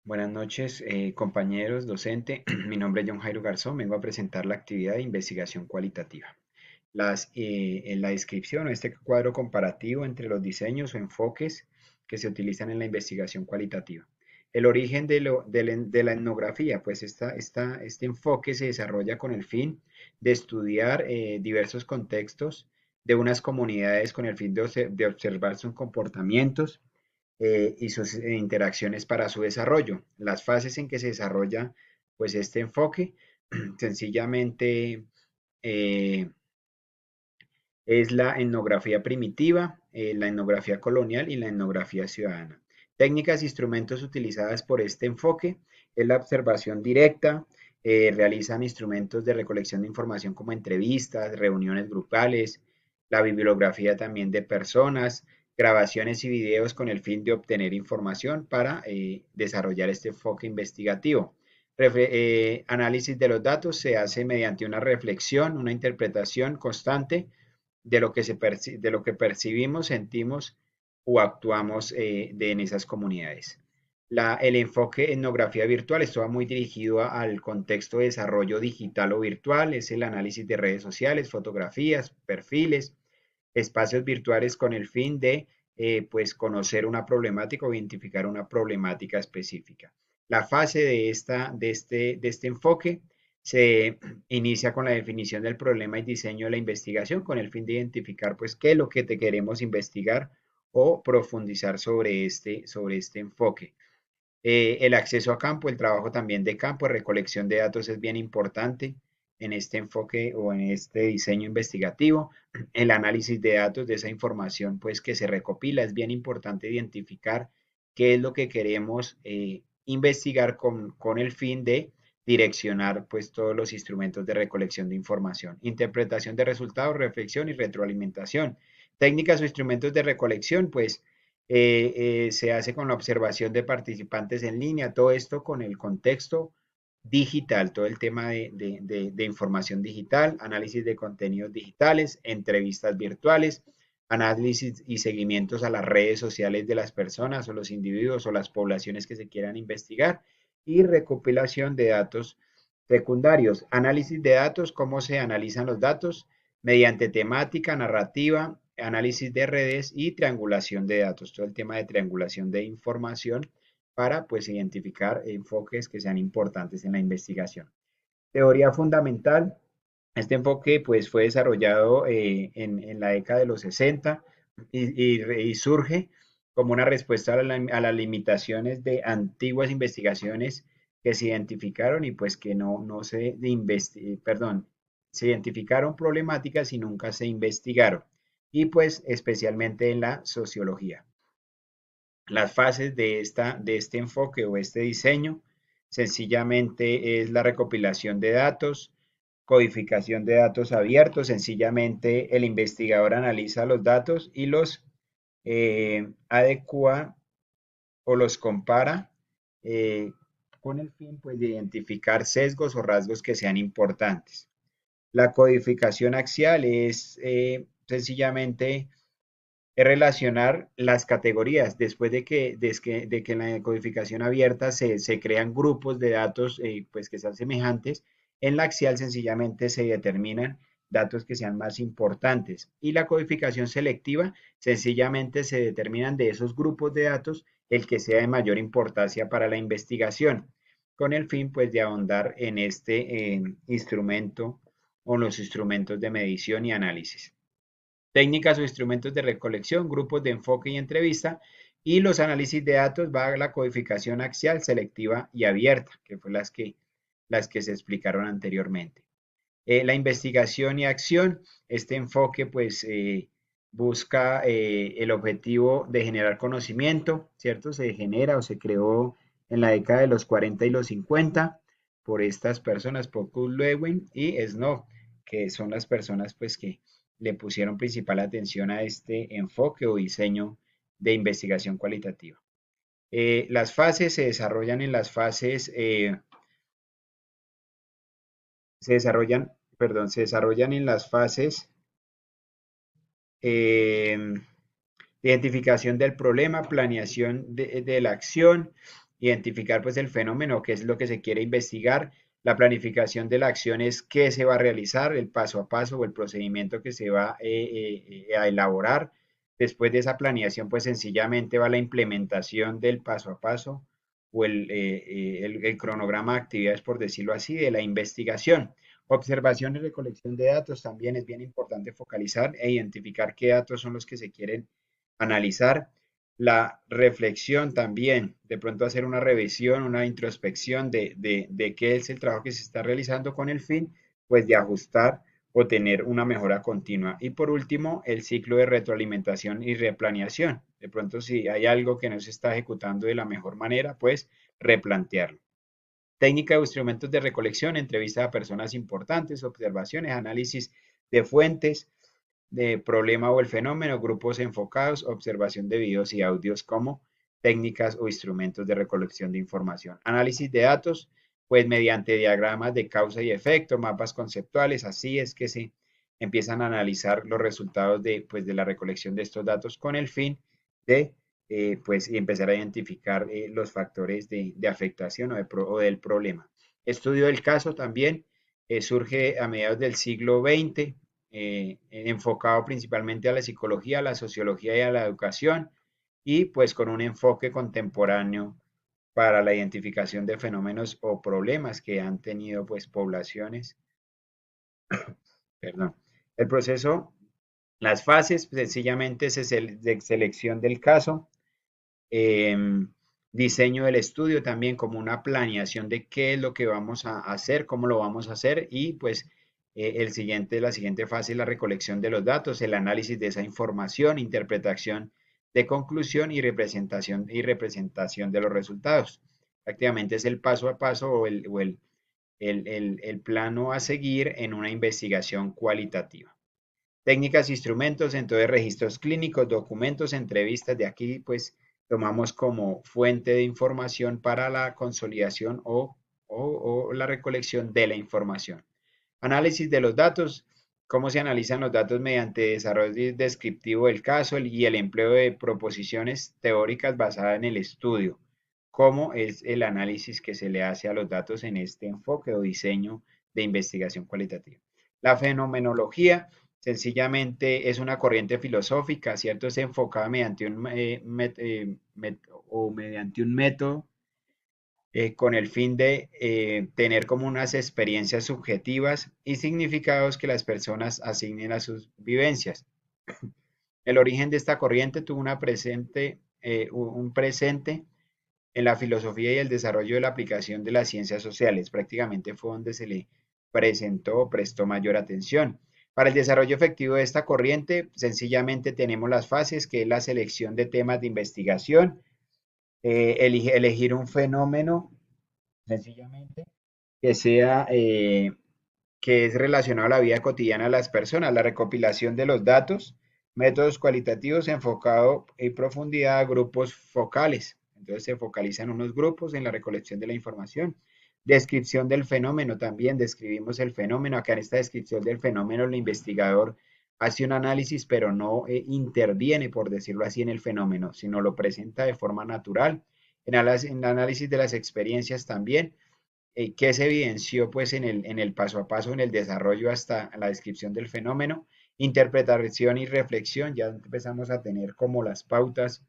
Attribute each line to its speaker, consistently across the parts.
Speaker 1: Buenas noches, compañeros, docente. Mi nombre es John Jairo Garzón. Vengo a presentar la actividad de investigación cualitativa. En la descripción, este cuadro comparativo entre los diseños o enfoques que se utilizan en la investigación cualitativa. El origen de la etnografía, pues este enfoque se desarrolla con el fin de estudiar diversos contextos de unas comunidades con el fin de observar sus comportamientos y sus interacciones para su desarrollo. Las fases en que se desarrolla pues este enfoque sencillamente eh, es la etnografía primitiva, la etnografía colonial y la etnografía ciudadana. Técnicas e instrumentos utilizadas por este enfoque es la observación directa, realizan instrumentos de recolección de información como entrevistas, reuniones grupales, la bibliografía también de personas, grabaciones y videos con el fin de obtener información para desarrollar este enfoque investigativo. Análisis de los datos se hace mediante una reflexión, una interpretación constante de lo que percibimos, sentimos o actuamos en esas comunidades. El enfoque etnografía virtual esto va muy dirigido al contexto de desarrollo digital o virtual, es el análisis de redes sociales, fotografías, perfiles, espacios virtuales con el fin de pues conocer una problemática o identificar una problemática específica. La fase de este enfoque se inicia con la definición del problema y diseño de la investigación con el fin de identificar pues qué es lo que te queremos investigar o profundizar sobre este enfoque. El acceso a campo, el trabajo también de campo, recolección de datos es bien importante en este enfoque o en este diseño investigativo. El análisis de datos de esa información pues que se recopila es bien importante identificar qué es lo que queremos investigar con el fin de direccionar pues todos los instrumentos de recolección de información. Interpretación de resultados, reflexión y retroalimentación. Técnicas o instrumentos de recolección pues se hace con la observación de participantes en línea, todo esto con el contexto digital, todo el tema de información digital, análisis de contenidos digitales, entrevistas virtuales, análisis y seguimientos a las redes sociales de las personas o los individuos o las poblaciones que se quieran investigar y recopilación de datos secundarios, análisis de datos, cómo se analizan los datos mediante temática, narrativa, análisis de redes y triangulación de datos, todo el tema de triangulación de información para pues identificar enfoques que sean importantes en la investigación. Teoría fundamental, este enfoque pues fue desarrollado en la década de los 60 y surge como una respuesta a las limitaciones de antiguas investigaciones que se identificaron y pues que no se, perdón, se identificaron problemáticas y nunca se investigaron y pues especialmente en la sociología. Las fases de este enfoque o este diseño sencillamente es la recopilación de datos, codificación de datos abiertos, sencillamente el investigador analiza los datos y los adecua o los compara eh, con el fin pues, de identificar sesgos o rasgos que sean importantes. La codificación axial es sencillamente relacionar las categorías. Después de que en la codificación abierta se crean grupos de datos pues que sean semejantes, en la axial sencillamente se determinan datos que sean más importantes. Y la codificación selectiva, sencillamente se determinan de esos grupos de datos el que sea de mayor importancia para la investigación, con el fin pues de ahondar en este instrumento o los instrumentos de medición y análisis. Técnicas o instrumentos de recolección, grupos de enfoque y entrevista, y los análisis de datos va a la codificación axial, selectiva y abierta, que fue las que se explicaron anteriormente. La investigación y acción, este enfoque pues busca el objetivo de generar conocimiento, ¿cierto? Se genera o se creó en la década de los 40 y los 50 por estas personas, por Kurt Lewin y Snow, que son las personas pues que le pusieron principal atención a este enfoque o diseño de investigación cualitativa. Las fases se desarrollan en las fases se desarrollan, perdón, se desarrollan en las fases eh, identificación del problema, planeación de la acción, identificar pues el fenómeno, qué es lo que se quiere investigar, la planificación de la acción es qué se va a realizar, el paso a paso o el procedimiento que se va a elaborar. Después de esa planeación, pues sencillamente va la implementación del paso a paso o el cronograma de actividades, por decirlo así, de la investigación. Observación y recolección de datos también es bien importante focalizar e identificar qué datos son los que se quieren analizar. La reflexión también, de pronto hacer una revisión, una introspección de qué es el trabajo que se está realizando con el fin, pues de ajustar o tener una mejora continua. Y por último, el ciclo de retroalimentación y replaneación. De pronto, si hay algo que no se está ejecutando de la mejor manera, pues replantearlo. Técnica de instrumentos de recolección, entrevista a personas importantes, observaciones, análisis de fuentes, de problema o el fenómeno, grupos enfocados, observación de videos y audios como técnicas o instrumentos de recolección de información. Análisis de datos, pues mediante diagramas de causa y efecto, mapas conceptuales, así es que se empiezan a analizar los resultados de la recolección de estos datos con el fin de pues empezar a identificar los factores de afectación o del problema. Estudio del caso también surge a mediados del siglo XX, enfocado principalmente a la psicología, a la sociología y a la educación, y pues con un enfoque contemporáneo para la identificación de fenómenos o problemas que han tenido pues poblaciones. Perdón. El proceso, las fases, pues, sencillamente es de selección del caso, eh, diseño del estudio también como una planeación de qué es lo que vamos a hacer, cómo lo vamos a hacer y pues la siguiente fase es la recolección de los datos, el análisis de esa información, interpretación de conclusión y representación de los resultados. Prácticamente es el paso a paso o el plano a seguir en una investigación cualitativa. Técnicas, instrumentos, entonces registros clínicos, documentos, entrevistas. De aquí pues tomamos como fuente de información para la consolidación o la recolección de la información. Análisis de los datos, cómo se analizan los datos mediante desarrollo descriptivo del caso y el empleo de proposiciones teóricas basadas en el estudio. Cómo es el análisis que se le hace a los datos en este enfoque o diseño de investigación cualitativa. La fenomenología sencillamente es una corriente filosófica, ¿cierto? Es enfocada mediante mediante un método con el fin de tener como unas experiencias subjetivas y significados que las personas asignen a sus vivencias. El origen de esta corriente tuvo un presente en la filosofía y el desarrollo de la aplicación de las ciencias sociales. Prácticamente fue donde se le prestó mayor atención. Para el desarrollo efectivo de esta corriente, sencillamente tenemos las fases, que es la selección de temas de investigación, elegir un fenómeno, sencillamente, que sea, que es relacionado a la vida cotidiana de las personas, la recopilación de los datos, métodos cualitativos enfocado en profundidad a grupos focales. Entonces se focalizan unos grupos en la recolección de la información. Descripción del fenómeno también, describimos el fenómeno. Acá en esta descripción del fenómeno el investigador hace un análisis, pero no interviene, por decirlo así, en el fenómeno, sino lo presenta de forma natural. En el análisis de las experiencias también, que se evidenció pues en el paso a paso, en el desarrollo hasta la descripción del fenómeno, interpretación y reflexión. Ya empezamos a tener como las pautas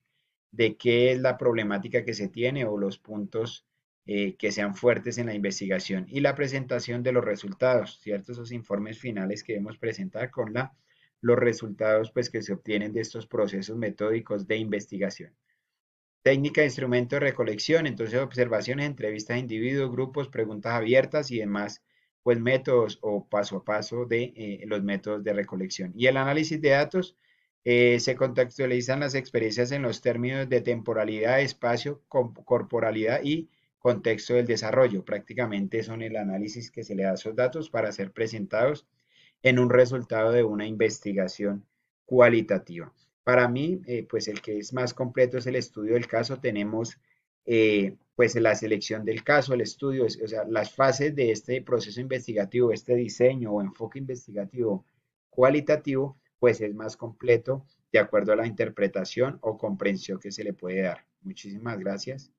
Speaker 1: de qué es la problemática que se tiene o los puntos que sean fuertes en la investigación y la presentación de los resultados, ¿cierto? Esos informes finales que debemos presentar con los resultados pues que se obtienen de estos procesos metódicos de investigación. Técnica de instrumento de recolección, entonces observaciones, entrevistas a individuos, grupos, preguntas abiertas y demás, pues métodos o paso a paso de los métodos de recolección. Y el análisis de datos, se contextualizan las experiencias en los términos de temporalidad, espacio, corporalidad y contexto del desarrollo. Prácticamente son el análisis que se le da a esos datos para ser presentados en un resultado de una investigación cualitativa. Para mí, pues el que es más completo es el estudio del caso. Tenemos pues la selección del caso, el estudio, o sea, las fases de este proceso investigativo, este diseño o enfoque investigativo cualitativo, pues es más completo de acuerdo a la interpretación o comprensión que se le puede dar. Muchísimas gracias.